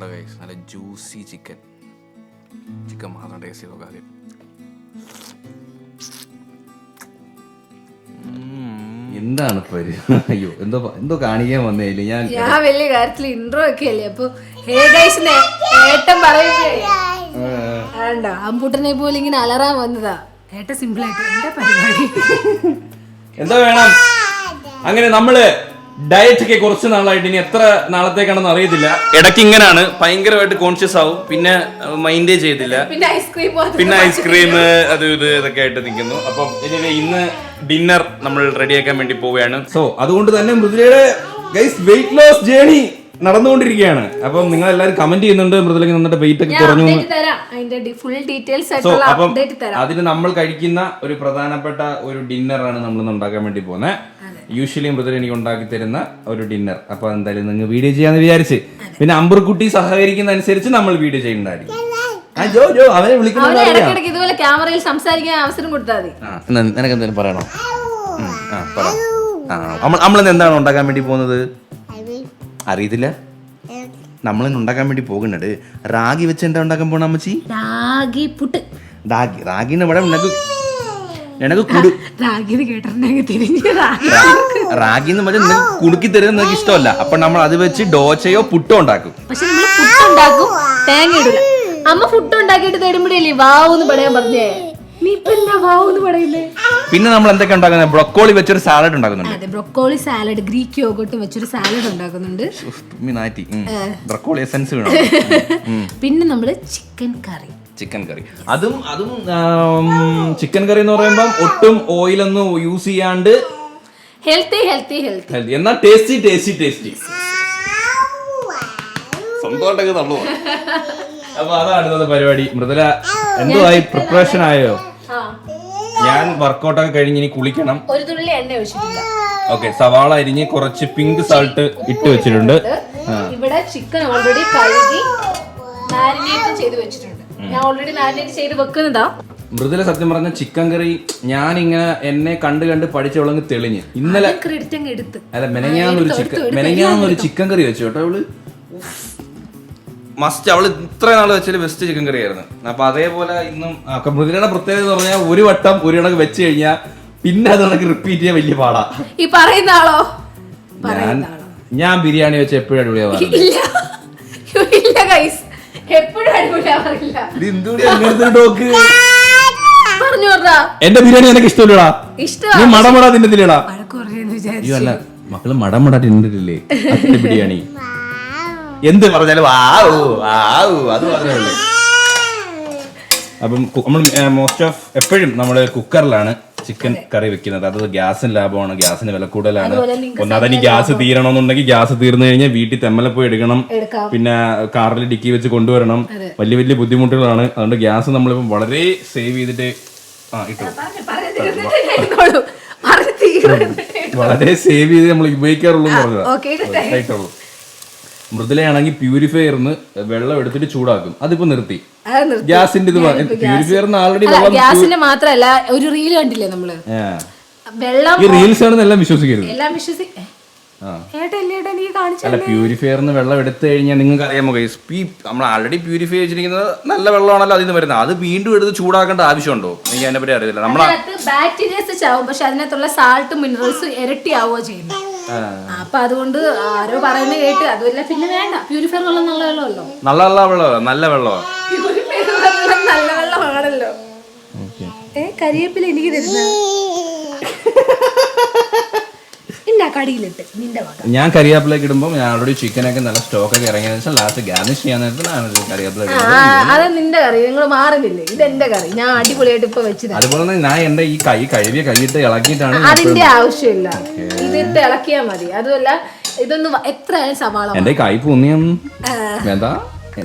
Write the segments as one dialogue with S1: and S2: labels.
S1: കണ്ടോ ഗൈസ്, നല്ല juicy chicken മാത്രം ടേസ്റ്റ് ചെയ്ത് നോക്കാം.
S2: എന്താണ് അയ്യോ എന്തോ കാണിക്കാൻ വന്നേല്. ഞാൻ
S3: വലിയ കാര്യത്തില് ഇൻട്രോ ഒക്കെ അല്ലേ. അപ്പൊ ഏട്ടൻ പറയണ്ടോ അമ്പൂട്ടനെ പോലെ ഇങ്ങനെ അലറാൻ വന്നതാ. ഏട്ടൻ സിമ്പിൾ ആയിട്ട് എന്താ പരിപാടി,
S2: എന്താ വേണം. അങ്ങനെ നമ്മള് ഡയറ്റ് ഒക്കെ കുറച്ച് നാളായിട്ട്, ഇനി എത്ര നാളത്തേക്കാണെന്ന് അറിയത്തില്ല. ഇടയ്ക്ക് ഇങ്ങനാണ്, ഭയങ്കരമായിട്ട് കോൺഷ്യസ് ആവും, പിന്നെ മൈൻഡേ ചെയ്തില്ല, പിന്നെ ഐസ്ക്രീം അത് ഇത് ഇതൊക്കെ ആയിട്ട് നിൽക്കുന്നു. അപ്പം ഇന്ന് ഡിന്നർ നമ്മൾ റെഡിയാക്കാൻ വേണ്ടി പോവുകയാണ്. സോ അതുകൊണ്ട് തന്നെ മൃദുലയുടെ വെയിറ്റ് ലോസ് ജേണി നടന്നുകൊണ്ടിരിക്കുകയാണ്. അപ്പം നിങ്ങൾ എല്ലാവരും കമന്റ് ചെയ്യുന്നുണ്ട് മൃദുലയ്ക്ക് നന്നിട്ട് വെയിറ്റ് ഒക്കെ കുറഞ്ഞു. സോ അപ്പം അതിന് നമ്മൾ കഴിക്കുന്ന ഒരു പ്രധാനപ്പെട്ട ഒരു ഡിന്നറാണ് നമ്മൾ ഉണ്ടാക്കാൻ വേണ്ടി പോകുന്നത്. യൂഷ്വലി മൃദുല എനിക്ക് ഉണ്ടാക്കി തരുന്ന ഒരു ഡിന്നർ. അപ്പൊ എന്തായാലും നിങ്ങൾ വീഡിയോ ചെയ്യാന്ന് വിചാരിച്ച്, പിന്നെ അമ്പർക്കുട്ടി സഹകരിക്കുന്ന അനുസരിച്ച് നമ്മൾ വീഡിയോ ചെയ്യുന്നതായിരിക്കും. അവനെ വിളിക്കുന്ന
S3: ഇതുപോലെ ക്യാമറയിൽ സംസാരിക്കാൻ അവസരം കൊടുത്താൽ മതി.
S2: നിനക്ക് എന്തെങ്കിലും പറയണോ? നമ്മളിന്ന് എന്താണ് ഉണ്ടാക്കാൻ വേണ്ടി പോകുന്നത് അറിയത്തില്ല. നമ്മളിന്ന് ഉണ്ടാക്കാൻ വേണ്ടി പോകുന്നുണ്ട് റാഗി വെച്ച് എന്താ ഉണ്ടാക്കാൻ പോണ അമ്മച്ചി?
S3: റാഗി പുട്ട്.
S2: റാഗിന്ന് ഇവിടെ റാഗിന്ന് പറഞ്ഞാൽ കുടുക്കി തരുന്നത് നിനക്ക് ഇഷ്ടമല്ല. അപ്പൊ നമ്മൾ അത് വെച്ച് ദോശയോ പുട്ടോ ഉണ്ടാക്കും.
S3: പക്ഷെ നമ്മള് പുട്ടുണ്ടാക്കും, തേങ്ങ ഇടില്ല. അമ്മ ഫുഡ് ഉണ്ടാക്കിയിട്ട് തരുമ്പോഴല്ലേ വാവൂന്ന് പറയാൻ പറഞ്ഞേ.
S2: പിന്നെ നമ്മൾ എന്തൊക്കെ ഉണ്ടാക്കുന്നത്? ബ്രൊക്കോളി വെച്ചൊരു സാലഡ് ഉണ്ടാക്കുന്നുണ്ട്.
S3: അതെ, ബ്രൊക്കോളി സാലഡ്, ഗ്രീക്ക് യോഗോട്ട് വെച്ചൊരു സാലഡ് ഉണ്ടാക്കുന്നുണ്ട്.
S2: ബ്രൊക്കോളി എസൻസ് വേണം.
S3: പിന്നെ നമ്മള് ചിക്കൻ കറി.
S2: അതും ചിക്കൻ കറി എന്ന് പറയുമ്പോൾ ഒട്ടും ഓയിലൊന്നും യൂസ് ചെയ്യാണ്ട്
S3: ഹെൽത്തി
S2: എന്നാ ടേസ്റ്റി സ്വന്തമായിട്ടൊക്കെ തള്ളു. അപ്പൊ അതാണ് ഇന്നത്തെ പരിപാടി. മൃദുല എന്തുവായി? പ്രിപ്പറേഷൻ ആയോ? ഞാൻ വർക്കൗട്ടൊക്കെ കഴിഞ്ഞ് ഇനി കുളിക്കണം.
S3: ഒരു തുള്ളി എണ്ണ ഒഴിച്ചിട്ടില്ല.
S2: ഓക്കെ, സവാള അരിഞ്ഞ് കുറച്ച് പിങ്ക് സാൾട്ട് ഇട്ട് വെച്ചിട്ടുണ്ട്.
S3: ഇവിടെ ചിക്കൻ ഓൾറെഡി കഴുകി മാരിനേറ്റ് ചെയ്ത് വെച്ചിട്ടുണ്ട്. ഞാൻ ഓൾറെഡി മാരിനേറ്റ് ചെയ്ത് വെക്കുന്നതാ.
S2: മൃദുല സത്യം പറഞ്ഞ ചിക്കൻ കറി ഞാൻ ഇങ്ങനെ എന്നെ കണ്ട് പഠിച്ചവളങ്ങ് തെളിഞ്ഞ്. ഇന്നലെ അല്ല മെനങ്ങാന്നൊരു ചിക്കൻ കറി വെച്ചു കേട്ടോ അവള്. മസ്റ്റ് അവള് ഇത്ര നാള് വെച്ചാല് ബെസ്റ്റ് ചിക്കൻ കറി ആയിരുന്നു. അപ്പൊ അതേപോലെ ഇന്നും മൃദുലയുടെ പ്രത്യേകത എന്ന് പറഞ്ഞാൽ ഒരു വട്ടം ഒരു കണക്ക് വെച്ച് കഴിഞ്ഞാൽ പിന്നെ അത് കണക്ക് റിപ്പീറ്റ് ചെയ്യാൻ വലിയ പാടാ.
S3: ഈ പറയുന്ന ആളോ?
S2: ഞാൻ ബിരിയാണി വെച്ച് എപ്പോഴും അടിപൊളിയാവാറില്ല. എന്റെ ബിരിയാണി എനിക്ക് ഇഷ്ടമില്ലടാ. നീ മടമട തിന്നത്തില്ലടാ. അയ്യോ അല്ല, മക്കള് മടമട തിന്നിട്ടില്ലേ ബിരിയാണി? എന്ത് പറഞ്ഞാലും അത് പറഞ്ഞേ ഉള്ളൂ. അപ്പം നമ്മൾ മോസ്റ്റ് ഓഫ് എപ്പോഴും നമ്മള് കുക്കറിലാണ് ചിക്കൻ കറി വെക്കുന്നത്. അത് ഗ്യാസിന് ലാഭമാണ്, ഗ്യാസിന് വില കൂടുതലാണ്. ഒന്നാമത് ഗ്യാസ് തീരണമെന്നുണ്ടെങ്കിൽ ഗ്യാസ് തീർന്നു കഴിഞ്ഞാൽ വീട്ടിൽ തെമ്മല പോയി എടുക്കണം, പിന്നെ കാറിൽ ഡിക്കി വെച്ച് കൊണ്ടുവരണം. വലിയ ബുദ്ധിമുട്ടുകളാണ്. അതുകൊണ്ട് ഗ്യാസ് നമ്മളിപ്പം വളരെ സേവ് ചെയ്തിട്ട് വളരെ സേവ് ചെയ്ത് നമ്മൾ ഉപയോഗിക്കാറുള്ളൂ എന്ന് പറഞ്ഞത്. മൃദുലയാണെങ്കിൽ പ്യൂരിഫയറിന് വെള്ളം എടുത്തിട്ട് ചൂടാക്കും. അതിപ്പോ നിർത്തി. ഗ്യാസിന്റെ പ്യൂരിഫയറിന് ആൾറെഡി
S3: ഗ്യാസിന്റെ മാത്രല്ല, ഒരു റീൽ കണ്ടില്ലേ നമ്മള്?
S2: ഈ റീൽസ് ആണെന്ന് എല്ലാം വിശ്വസിക്കരുത്.
S3: അല്ല,
S2: പ്യൂരിഫയറിന് വെള്ളം എടുത്തു കഴിഞ്ഞാൽ നിങ്ങൾക്ക് അറിയാമോ ഗൈസ്, നമ്മൾ ആൾറെഡി പ്യൂരിഫൈ ചെയ്തിരിക്കുന്നത് നല്ല വെള്ളമാണല്ലോ അതിൽ നിന്ന് വരുന്നത്. അത് വീണ്ടും എടുത്ത് ചൂടാക്കേണ്ട ആവശ്യമുണ്ടോ? എനിക്ക് അതിനെ പറ്റി അറിയില്ല.
S3: ബാക്ടീരിയസ് ചാവും, പക്ഷെ അതിനകത്തുള്ള സാൾട്ടും മിനറൽസും ഇരട്ടിയാവുക ചെയ്യുന്നു. അപ്പൊ അതുകൊണ്ട് ആരോ പറയുന്നത് കേട്ട് അതുമല്ല, പിന്നെ വേണ്ട. പ്യൂരിഫയർ വെള്ളം നല്ല വെള്ളമല്ലോ,
S2: നല്ല വെള്ളമാണ്.
S3: നല്ല വെള്ളമാണല്ലോ. കരിവേപ്പില എനിക്ക് തരുന്നത്
S2: ഞാൻ കരിവേപ്പിലേക്ക് ഇടുമ്പോൾ ഞാൻ ഓൾറെഡി ചിക്കനൊക്കെ നല്ല സ്റ്റോക്കൊക്കെ ഇറങ്ങിയതിനു ശേഷം ലാസ്റ്റ് ഗാർണിഷ് ചെയ്യാൻ നേരത്തെ കരിവേപ്പില.
S3: അത് നിന്റെ കറി, നിങ്ങൾ മാറുന്നില്ലേ? ഇത് എന്റെ കറി, ഞാൻ അടിപൊളിയായിട്ട് ഇപ്പൊ വെച്ചത്.
S2: അതുപോലെ തന്നെ ഞാൻ എന്റെ ഈ കഴുകിയിട്ട് ഇളക്കിയിട്ടാണ്.
S3: അതിന്റെ ആവശ്യമില്ല, ഇതിട്ട് ഇളക്കിയാൽ മതി. അതുമല്ല ഇതൊന്നും എത്ര സവാള
S2: എന്റെ കൈ പൊന്നിയൊന്നും വേണ്ട.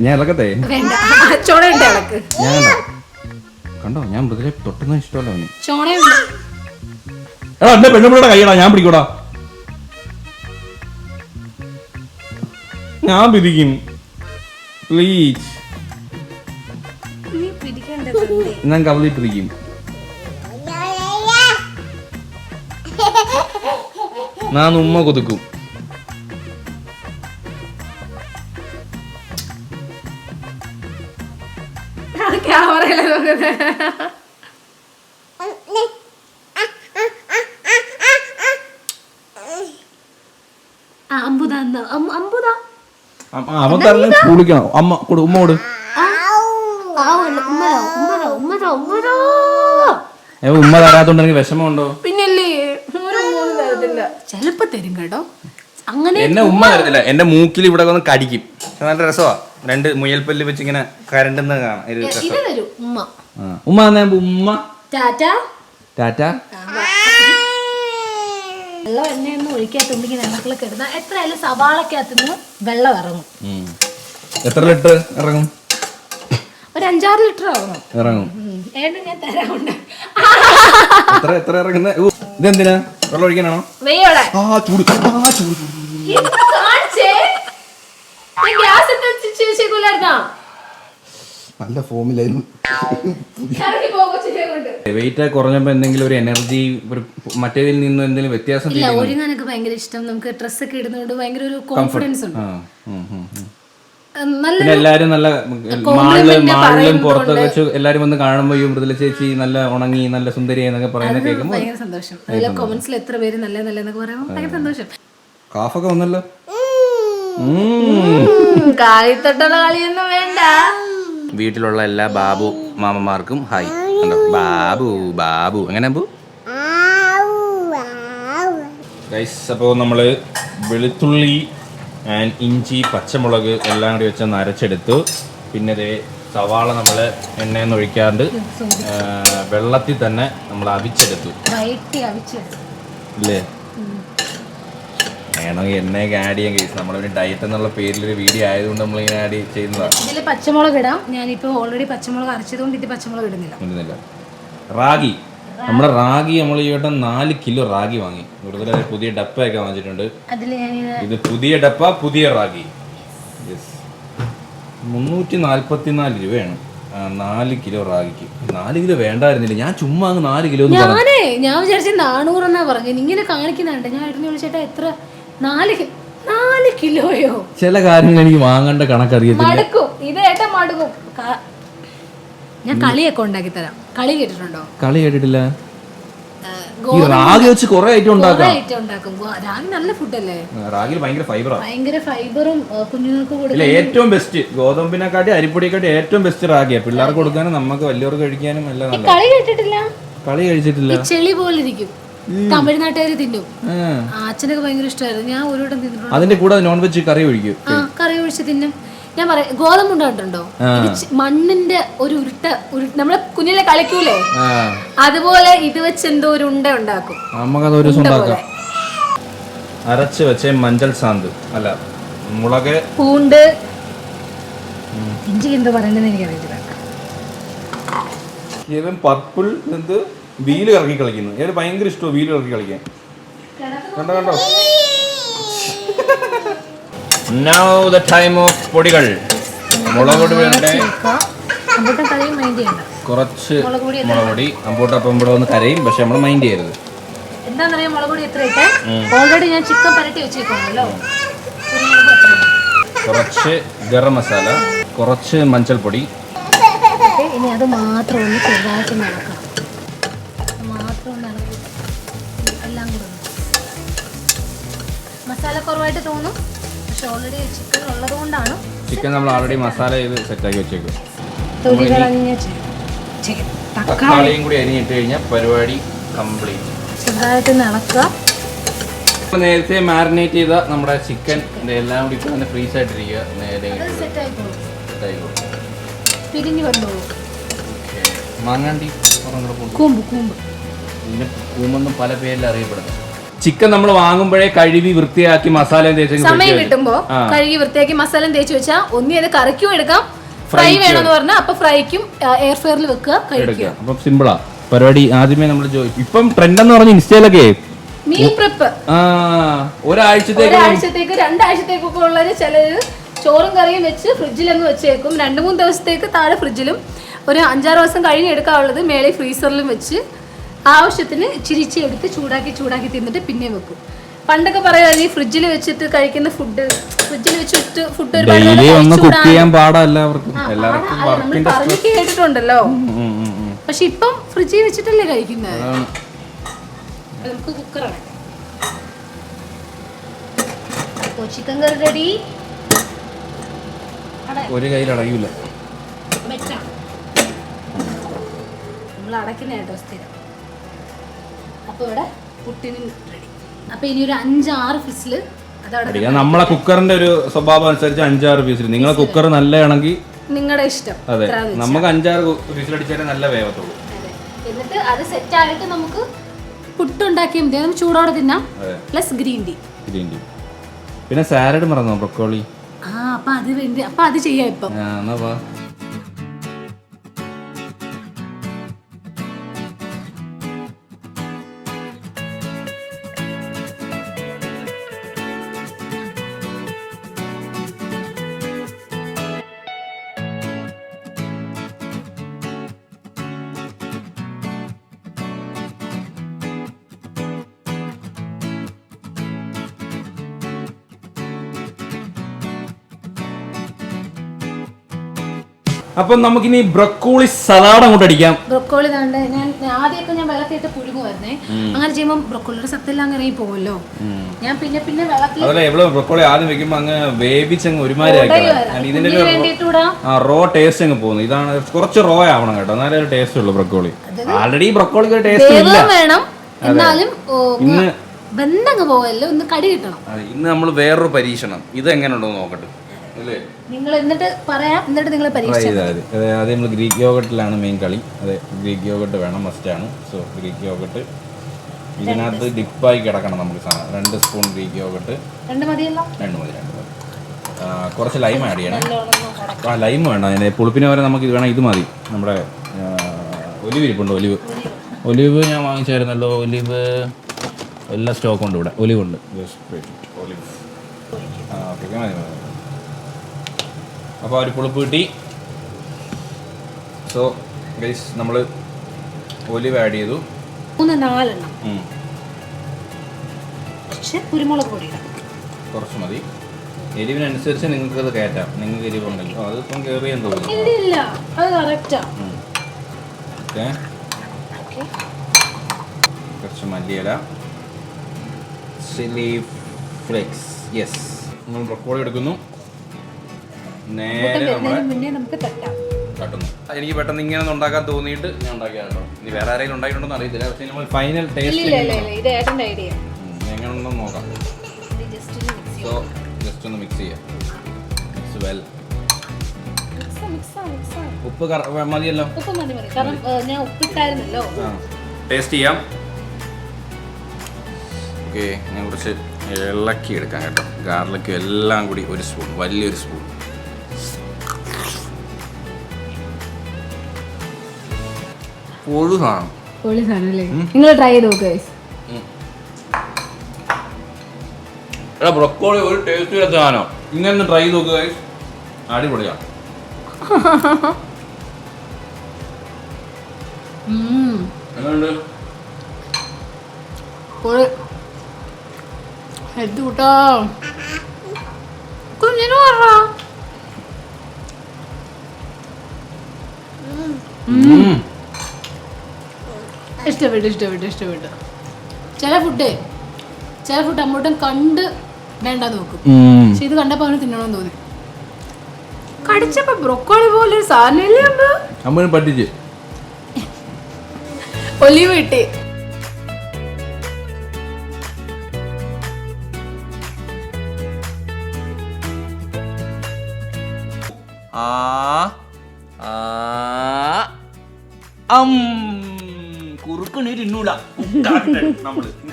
S2: ഞാൻ ഇളക്കട്ടെ?
S3: വേണ്ട, ചോണയുണ്ട് ഇളക്ക്.
S2: ഞാൻ കണ്ടോ, ഞാൻ മൃദുലെ തൊട്ടുന്ന ഇഷ്ടമല്ല അവന്.
S3: ചോണയുണ്ട്.
S2: എന്റെ പെണ്ണുപിള്ളയുടെ കൈയടാ, ഞാൻ പിടിക്കൂടാ. ഞാൻ പിടിക്കും പ്ലീസ്. ഞാൻ കവലിട്ടിരിക്കും. ഞാൻ ഉമ്മ കൊതുക്കും.
S3: ക്യാമറയിലെ നോക്കുന്നത്. അമ്പുതാ അമ്പുതാ
S2: അവൻ തന്നെ കുളിക്കണം. അമ്മ കൊടു, ഉമ്മ കൊടു. ഉമ്മ തരാത്തോണ്ട് എനിക്ക് വിഷമമുണ്ടോ?
S3: പിന്നല്ലേ തരത്തില്ല, ചെലപ്പോ തരും കേട്ടോ. അങ്ങനെ
S2: എന്നെ ഉമ്മ തരത്തില്ല, എന്റെ മൂക്കിൽ ഇവിടെ വന്ന് കടിക്കും. നല്ല രസമാ, 2 മുയൽപ്പല്ല് വെച്ച് ഇങ്ങനെ കരണ്ടെന്ന് കാണാം.
S3: ഇത് തരും ഉമ്മ.
S2: ഉമ്മ ഉമ്മ
S3: ടാറ്റ
S2: ടാറ്റ.
S3: വെള്ളം എണ്ണയൊന്നും ഒഴിക്കാത്തുണ്ടെങ്കിൽ ഞങ്ങൾക്കൊക്കെ ഇടുന്ന എത്രയായാലും സവാളക്കകത്തുനിന്ന് വെള്ളം ഇറങ്ങും.
S2: എത്ര ലിറ്റർ ഇറങ്ങും?
S3: ഒരു 5-6 ലിറ്റർ ആവണം.
S2: ഇറങ്ങും.
S3: ഞാൻ തരാറുണ്ട്.
S2: എത്ര ഇറങ്ങുന്ന? ഇതെന്തിനാ? വെള്ളം ഒഴിക്കാനാണോ?
S4: നല്ല ഫോമിലായിരുന്നു.
S2: വെയിറ്റ് കുറഞ്ഞപ്പോ എന്തെങ്കിലും ഒരു എനർജി മറ്റേതിൽ നിന്ന് എന്തെങ്കിലും വ്യത്യാസം?
S3: ഒരുങ്ങാനൊക്കെ ഭയങ്കര ഇഷ്ടം. നമുക്ക് ഡ്രസ്സൊക്കെ ഇടുന്നതുകൊണ്ട് ഭയങ്കര ഒരു കോൺഫിഡൻസ് ഉണ്ട്.
S2: പിന്നെ എല്ലാരും നല്ല മാളിലും പുറത്തൊക്കെ വെച്ച് എല്ലാരും വന്ന് കാണുമ്പോ ഈ മൃദുല ചേച്ചി നല്ല ഉണങ്ങി നല്ല സുന്ദരിയായി എന്നൊക്കെ പറയുന്നത് കേൾക്കുമ്പോ
S3: ഭയങ്കര സന്തോഷം. അതിലെ കമന്റ്സിൽ എത്ര പേര് നല്ല നല്ലതെന്നൊക്കെ പറയുമ്പോൾ ഭയങ്കര സന്തോഷം.
S2: കാഫൊക്കെ വന്നല്ലോ.
S3: കാളിത്തൊട്ടുള്ള കളിയൊന്നും വേണ്ട.
S2: വീട്ടിലുള്ള എല്ലാ ബാബു മാമമാർക്കും ഹായ്. ബാബു ബാബു എങ്ങനെ ഗൈസ്? അപ്പോൾ നമ്മൾ വെളുത്തുള്ളി ആൻഡ് ഇഞ്ചി പച്ചമുളക് എല്ലാം കൂടി വെച്ച് അരച്ചെടുത്തു. പിന്നെ സവാള നമ്മൾ എണ്ണയൊന്നും ഒഴിക്കാണ്ട് വെള്ളത്തിൽ തന്നെ നമ്മൾ അവിച്ചെടുത്തു ഇല്ലേ? വേണമെങ്കിൽ എണ്ണയൊക്കെ ആഡ് ചെയ്യാൻ കേസ്. നമ്മളൊരു ഡയറ്റ് എന്നുള്ള പേരിലൊരു വീഡിയോ ആയതുകൊണ്ട് നമ്മളിങ്ങനെ ആഡ് ചെയ്യുന്നതാണ്.
S3: ഇതിൽ പച്ചമുളക് ഇടാം. ഞാനിപ്പോൾ ഓൾറെഡി പച്ചമുളക് അരച്ചതുകൊണ്ട് ഇത് പച്ചമുളക് ഇടുന്നില്ല.
S2: റാഗി, നമ്മുടെ റാഗി നമ്മൾ ഈ വട്ടം 4 കിലോ റാഗി വാങ്ങി. കൂടുതൽ പുതിയ ഡപ്പയൊക്കെ വാങ്ങിച്ചിട്ടുണ്ട്. ഇത് പുതിയ ഡപ്പ, പുതിയ റാഗി. 344 രൂപയാണ് 4 കിലോ റാഗിക്ക്. 4 കിലോ വേണ്ടായിരുന്നില്ല, ഞാൻ ചുമ്മാ 4 കിലോ.
S3: ഞാൻ വിചാരിച്ച 400 എന്നാ പറഞ്ഞു. ഇങ്ങനെ കാണിക്കുന്നുണ്ട്. ഞാൻ ഏട്ടനെ വിളിച്ചേട്ടാ എത്ര? 4 കിലോയോ?
S2: ചില കാര്യങ്ങൾ എനിക്ക് വാങ്ങേണ്ട കണക്കറിയത്തില്ല.
S3: മടുക്കും ഇത് ഏട്ടാ, മടുക്കും. ഞാൻ കളിയൊക്കെ ഉണ്ടാക്കി തരാം. കളി കേട്ടിട്ടുണ്ടോ?
S2: കളി കേട്ടിട്ടില്ല. റാഗി വെച്ച് കുറെ ഐറ്റം ഉണ്ടാക്കും.
S3: റാഗി നല്ല ഫുഡല്ലേ?
S2: റാഗിൽ ഭയങ്കര
S3: ഫൈബറും കുഞ്ഞുങ്ങൾക്ക് കൊടുക്കും.
S2: ഏറ്റവും ബെസ്റ്റ് ഗോതമ്പിനെക്കാട്ടി അരിപ്പൊടിയെക്കാട്ടി ഏറ്റവും ബെസ്റ്റ് റാഗിയാ. പിള്ളേർക്ക് കൊടുക്കാനും നമുക്ക് വലിയവർക്ക് കഴിക്കാനും എല്ലാം നല്ല.
S3: കളി കേട്ടിട്ടില്ല?
S2: കളി കഴിച്ചിട്ടില്ല.
S3: ചെളി പോലെ ഇരിക്കും. തമിഴ്നാട്ടുകാര് തിന്നും. അച്ഛനൊക്കെ ഭയങ്കര ഇഷ്ടമായിരുന്നു. ഞാൻ ഒരു വട്ടം തിന്നിട്ടുണ്ട്.
S2: അതിന്റെ കൂടെ നോൺ വെജ് കറി ഒഴിക്കും.
S3: കറി ഒഴിച്ച് തിന്നും. ഞാൻ പറയാം, ഗോതമ്പ് ഉണ്ടായിട്ടുണ്ടോ? മണ്ണിന്റെ ഒരു നമ്മളെ കുഞ്ഞിലെ കളിക്കൂലേ, അതുപോലെ ഇത് വെച്ച് എന്തോ ഒരു ഉണ്ട ഉണ്ടാക്കും.
S2: അരച്ച് വെച്ച മഞ്ചൾ സാന്ത് അല്ല മുളക്
S3: പൂണ്ട് ഇഞ്ചി എന്തോ പറയുന്നത് എനിക്കറിയില്ല.
S2: പർപ്പിൾ എന്ത് വീല് കറക്കി കളിക്കുന്നു. എനിക്ക് ഭയങ്കര ഇഷ്ടമാണ് വീല് കറക്കി കളിക്കാൻ. കണ്ടോ Now the time of പൊടികൾ. മുളക് പൊടി വേണ്ടേ? കുറച്ച് മുളക് പൊടി. അമ്പൂട്ടപ്പം ഇവിടെ വന്ന് കരയും, പക്ഷെ നമ്മൾ മൈൻഡ് ചെയ്യരുത്.
S3: എന്താണെന്നറിയാം മുളക് പൊടി എത്ര ഇട്ടേ? ഓൾറെഡി ഞാൻ ചിക്കൻ പരട്ടി വെച്ചേക്കാണല്ലോ.
S2: കുറച്ച് ഗരം മസാല, കുറച്ച് മഞ്ഞൾപ്പൊടി.
S3: ഇനി അത് മാത്രം ഒന്ന് ചെറുതായിട്ട് നടക്കണം. മാത്രം ഒന്ന് എല്ലാം കൂടെ മസാല കുറവായിട്ട് തോന്നും, പക്ഷെ ഓൾറെഡി ചിക്കൻ ഉള്ളത് കൊണ്ടാണ്.
S2: ചിക്കൻ നമ്മൾ ഓൾറെഡി മസാല ചെയ്ത് സെറ്റാക്കി വെച്ചേക്കും. തക്കാളിയും കൂടി അരിഞ്ഞിട്ട് കഴിഞ്ഞാൽ പരിപാടി കംപ്ലീറ്റ്.
S3: ചെറുതായിട്ട് ഇളക്കുക.
S2: നേരത്തെ മാരിനേറ്റ് ചെയ്ത നമ്മുടെ ചിക്കൻ എല്ലാം കൂടി ഇപ്പൊ തന്നെ ഫ്രീസ് ആയിട്ടിരിക്കുക. നേരെ
S3: പിരിഞ്ഞു കൊണ്ടുപോകും.
S2: മാങ്ങാണ്ടി
S3: കൂമ്പ് കൂമ്പ്
S2: ഇതിന് കൂമ്പെന്നും പല പേരിൽ അറിയപ്പെടുന്നു. ചിക്കൻ നമ്മൾ വാങ്ങുമ്പോഴേ കഴുകി വൃത്തിയാക്കി മസാല
S3: സമയം കിട്ടുമ്പോ കഴുകി വൃത്തിയാക്കി മസാല തേച്ച് വെച്ചാൽ ഒന്നി അത് കറിക്കും എടുക്കാം. ഫ്രൈ വേണമെന്ന് പറഞ്ഞാൽ അപ്പൊ ഫ്രൈക്കും എയർ ഫ്രയറിൽ വെക്കുക, കഴിക്കുക.
S2: അപ്പൊ സിമ്പിളാ പരിപാടി. ആദ്യമേ നമ്മൾ ഇപ്പം ട്രെൻഡ് എന്ന് പറഞ്ഞ ഇൻസ്റ്റയിലൊക്കെ
S3: മീൽ പ്രെപ്പ് ഒരാഴ്ചത്തേക്ക് 2 ആഴ്ചത്തേക്കൊക്കെ ഉള്ളവര് ചിലര് ചോറും കറിയും വെച്ച് ഫ്രിഡ്ജിലങ്ങ് വെച്ചേക്കും. 2-3 ദിവസത്തേക്ക് താഴെ ഫ്രിഡ്ജിലും, ഒരു 5-6 ദിവസം കഴിഞ്ഞ് എടുക്കാനുള്ളത് മേളെ ഫ്രീസറിലും വെച്ച് ആവശ്യത്തിന് ചിരിച്ചി എടുത്ത് ചൂടാക്കി തിന്നിട്ട് പിന്നെ വെക്കും. പണ്ടൊക്കെ പറയുമായിരുന്നു ഈ ഫ്രിഡ്ജിൽ വെച്ചിട്ട് കഴിക്കുന്ന ഫുഡ് ഫ്രിഡ്ജിൽ വെച്ചിട്ട് ഫുഡ് ഒരുപാട്
S2: ഡെയിലി ഒന്ന് കുക്ക് ചെയ്യാൻ പാടാ എല്ലാവർക്കും. എല്ലാവർക്കും
S3: നമ്മൾ പറഞ്ഞു കേട്ടിട്ടുണ്ടല്ലോ. പക്ഷെ ഇപ്പം ഫ്രിഡ്ജിൽ വെച്ചിട്ടല്ലേ കഴിക്കുന്നത്. നമുക്ക് കുക്കറാണ്. ചിക്കൻ കറി റെഡി.
S2: ഒരു കയ്യിൽ അടയൂല.
S3: നമ്മൾ അടയ്ക്കുന്ന കേട്ടോ സ്ഥിരം. അപ്പൊ ഇവിടെ പുട്ടിന് റെഡി. അപ്പൊ ഇനി ഒരു 5-6 ഫിസില് അതവിടെ.
S2: നമ്മളെ കുക്കറിന്റെ ഒരു സ്വഭാവം അനുസരിച്ച് 5-6 ഫീസിൽ. നിങ്ങളെ കുക്കർ നല്ലതാണെങ്കിൽ
S3: നിങ്ങളുടെ ഇഷ്ടം.
S2: അതെ, നമുക്ക് 5-6 ഫീസിലടിച്ചാലേ നല്ല വേവത്തുള്ളൂ.
S3: എന്നിട്ട് അത് സെറ്റ് ആയിട്ട് നമുക്ക് പുട്ടുണ്ടാക്കിയാൽ മതി. നമുക്ക് ചൂടോടെ തിന്നാം. Plus green tea.
S2: പിന്നെ സാലഡ് മറന്നോ? ബ്രൊക്കോളി.
S3: അപ്പൊ അത് വേണ്ടി അപ്പൊ അത് ചെയ്യാം ഇപ്പം.
S2: അപ്പം നമുക്കിനി ബ്രൊക്കോളി സലാഡ് അങ്ങോട്ട് അടിക്കാം.
S3: ബ്രൊക്കോളി ഞാൻ ആദ്യമൊക്കെ ഞാൻ വെള്ളത്തിലിട്ട് പുഴുങ്ങുമായിരുന്നേ. അങ്ങനെ ചെയ്യുമ്പോൾ ബ്രൊക്കോളിയുടെ സത്തെല്ലാം ഇറങ്ങി പോകുമല്ലോ. ഞാൻ പിന്നെ വെള്ളത്തിൽ
S2: ബ്രൊക്കോളി ആദ്യം വെക്കുമ്പോ അങ്ങ് വേവിച്ചങ്ങ് ഒരുമാതിരി ഇതിന്റെ റോ ടേസ്റ്റ് അങ്ങ് പോകുന്നു. ഇതാണ് കുറച്ച് റോ ആവണം കേട്ടോ, എന്നാലേ ഒരു ടേസ്റ്റ് ഉള്ളൂ ബ്രൊക്കോളി. ആൾറെഡി ബ്രൊക്കോളിക്ക് ടേസ്റ്റ് ഇല്ല
S3: വേണം, എന്നാലും ബന്ധങ്ങ് പോവല്ലോ, ഒന്ന് കടി കിട്ടണം.
S2: ഇന്ന് നമ്മൾ വേറൊരു പരീക്ഷണം. ഇത് എങ്ങനെയുണ്ടോ നോക്കട്ടെ.
S3: നിങ്ങൾ എന്നിട്ട് പറയാം, എന്നിട്ട് നിങ്ങൾ പരീക്ഷിച്ചാൽ
S2: ആദ്യം നമ്മൾ ഗ്രീക്ക് യോഗട്ടിലാണ് മെയിൻ കളി. അതെ, ഗ്രീക്ക് യോഗട്ട് വേണം, മസ്റ്റാണ്. സോ ഗ്രീക്ക് യോഗട്ട് ഇതിനകത്ത് ഡിപ്പായി കിടക്കണം നമുക്ക് സാധനം. 2 സ്പൂൺ ഗ്രീക്ക് യോഗട്ട്.
S3: 2 മതി.
S2: കുറച്ച് ലൈം ആഡ് ചെയ്യണം. ലൈം വേണ്ട, അതിൻ്റെ പുളിപ്പിന് വരെ നമുക്ക് ഇത് വേണം. ഇത് മതി. നമ്മുടെ ഒലിവ് ഇരിപ്പുണ്ട്. ഒലിവ് ഞാൻ വാങ്ങിച്ചായിരുന്നല്ലോ. ഒലിവ് എല്ലാ സ്റ്റോക്ക് ഉണ്ട് ഇവിടെ. ഒലിവ് ഉണ്ട്. ഒലിവ് ഓക്കെ മതി. അപ്പോൾ ഒരു പുളിപ്പ് കിട്ടി. സോ ഗൈസ്, നമ്മൾ ഒലിവ് ആഡ് ചെയ്തു.
S3: 3-4 എണ്ണം. കുരുമുളക് പൊടി
S2: കുറച്ച് മതി. എരിവിനനുസരിച്ച് നിങ്ങൾക്ക് അത് കയറ്റാം. നിങ്ങൾക്ക് എരിവുണ്ടല്ലോ, അതിപ്പം കയറിയെന്ന് തോന്നുന്നു. ഓക്കെ, കുറച്ച് മല്ലിയില, ചില്ലി ഫ്ലേക്സ്. യെസ്, നമ്മൾ ബ്രൊക്കോളി എടുക്കുന്നു. നേരെ തട്ടുന്നു. എനിക്ക് പെട്ടെന്ന് ഇങ്ങനെ ഒന്നും ഉണ്ടാക്കാൻ തോന്നിയിട്ട് ഞാൻ ഉണ്ടാക്കിയാണോ. ഇനി വേറെ ആരെങ്കിലും ഉണ്ടായിട്ടുണ്ടോ അറിയത്തില്ല. പക്ഷേ നമ്മൾ ഫൈനൽ ടേസ്റ്റ് എങ്ങനെയുണ്ടെന്ന് നോക്കാം. സോ ജസ്റ്റ് ഒന്ന് മിക്സ് ചെയ്യാം. Mix well. ഉപ്പ് മതിയല്ലോ.
S3: ഞാൻ ഉപ്പിട്ടായിരുന്നല്ലോ.
S2: ടേസ്റ്റ് ചെയ്യാം. ഓക്കെ, ഞാൻ കുറച്ച് ഇളക്കി എടുക്കാം കേട്ടോ. ഗാർലിക്കും എല്ലാം കൂടി 1 സ്പൂൺ, വലിയൊരു സ്പൂൺ.
S3: നിങ്ങൾ ട്രൈ ചെയ്ത് നോക്ക്.
S2: ബ്രൊക്കോളി ഒരു ടേസ്റ്റ് ഇല്ലാത്ത സാധനം. ഇങ്ങനെ ട്രൈ ചെയ്ത് നോക്കുക, അടിപൊളിയാണ്. എങ്ങനെയുണ്ട്?
S3: കുഞ്ഞിന് പറ. ഇഷ്ടപ്പെട്ടു. ചില ഫുഡ് അങ്ങോട്ടും കണ്ട് വേണ്ട നോക്കും. പക്ഷെ ഇത് കണ്ടപ്പോ അവന് തിന്നണമെന്ന് തോന്നി. കടിച്ചപ്പോ ബ്രൊക്കോളി പോലെ സാധനമില്ലേ
S2: അമ്മ പറ്റിച്ച്.
S3: ഒലിവ് കിട്ടി.
S2: കുറുക്കണിരുന്നൂല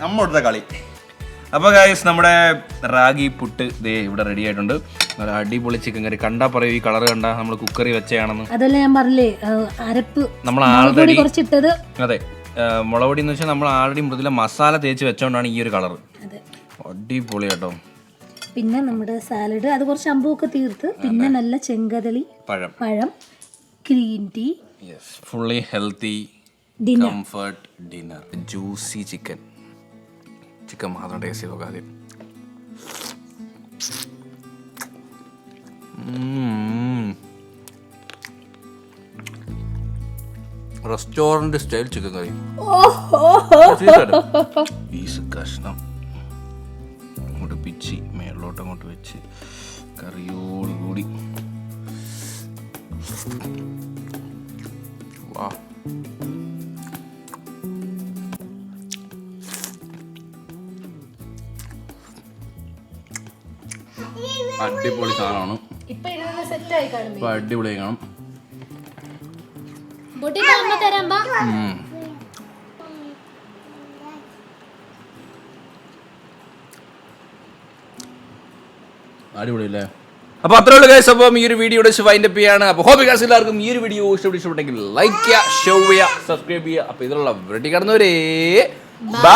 S2: നമ്മളടുത്ത കളി. അപ്പോൾ ഗൈസ്, നമ്മുടെ റാഗി പുട്ട് ദേ ഇവിടെ റെഡി ആയിട്ടുണ്ട്. നല്ല അടിപൊളി ചിക്കൻ കറി. കണ്ടാ പറയൂ, ഈ കളർ കണ്ടാ നമ്മൾ കുക്കറി വെച്ചാണെന്ന്.
S3: അതല്ല ഞാൻ പറഞ്ഞില്ലേ, അരപ്പ്
S2: നമ്മൾ ആൾറെഡി കുറച്ചിട്ടത്. അതെ, മുളക് പൊടി എന്ന് വെച്ചാൽ നമ്മൾ ആൾറെഡി മൃദുല മസാല തേച്ച് വെച്ചോണ്ടാണ് ഈ ഒരു കളർ. അടിപൊളി കേട്ടോ.
S3: പിന്നെ നമ്മുടെ സാലഡ്, അത് കുറച്ച് അമ്പൊക്കെ തീർത്ത്. പിന്നെ നല്ല ചെങ്കതളി പഴം, green tea,
S2: fully healthy comfort dinner. Juicy chicken
S1: chicken മാത്രം ടേസ്റ്റ് ചെയ്ത് നോക്കാം ആദ്യം. Restaurant style chicken curry. Piece കഷ്ണം അങ്ങോട്ട് പിച്ചി മേളിലോട്ട് അങ്ങോട്ട് വെച്ച് കറിയോടുകൂടി. വാ,
S2: അടിപൊളി സാധനമാണ്.
S3: ഇപ്പൊ സെറ്റായി കാണും.
S2: ഇപ്പൊ അടിപൊളിയായി കാണും. അടിപൊളിയല്ലേ?
S1: അപ്പോൾ അത്രേ ഉള്ളൂ ഗൈസ്. അപ്പം ഈ ഒരു വീഡിയോ വൈൻഡ് അപ്പ് ചെയ്യാണ്. അപ്പോൾ ഹോപ്പ് ഗൈസ് എല്ലാവർക്കും ഈ ഒരു വീഡിയോ ഇഷ്ടപ്പെട്ടെങ്കിൽ ലൈക്ക് ചെയ്യുക, ഷെയർ ചെയ്യുക, സബ്സ്ക്രൈബ് ചെയ്യുക. അപ്പോൾ ഇതിലുള്ള വെട്ടി കടന്നവരേ ബൈ.